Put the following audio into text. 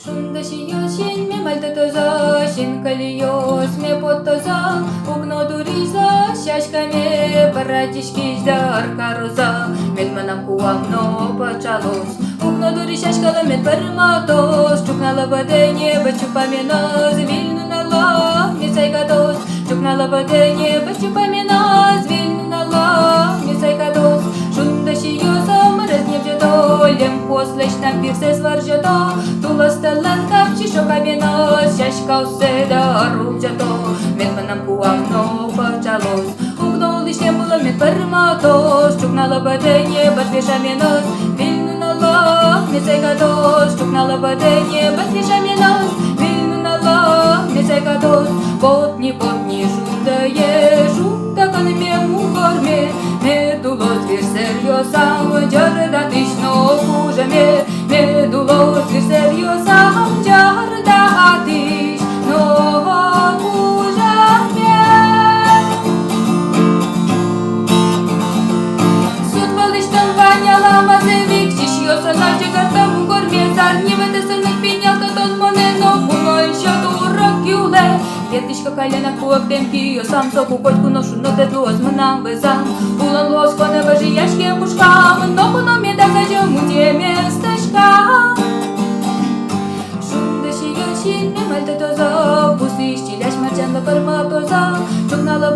Shundashi me maltatoza, shin kaliyos me potoza, ugno duriza, shashkame paradishkizda arkaroza, med manam kuamno почалось. Ugno duri shashkala med permatos, чукнала воде небо чупамена, звильну нала, мецайкадос, чукнала воде небо чупамена, звильну нала, мецайкадос, shundashi yosam разневжето, лем послеш нам пирсе сваржето, тула стелен капчи шокамена, шашкаусе да рубжето, med manam kuamno почалось. Ugno лишнем было med permatos, чукнала воде небо движаменос, звильну нала, мецайкадос, чукнала воде небо движаменос, звильну нала, мецайкадос, потни шундае, шунда канме мухорме, медуло твир серьезам, джарда тишно хужаме, медуло твир серьезам, джарда тишно хужаме. Суд валиштан ваняла мазевик, чишьёса на джагартам горме, зарнивете сынок пенял, татон монено, буно еще дурак юле. Веточка колена куактем кио, сам соку котку ношу, но те длоз мынам везам. Улан лос коне важи яшке пушкам, но куно меда качам у те местечка. Шундаshi йошин me мальтатоза, пусты штиляш марчанла парматоза, чукнала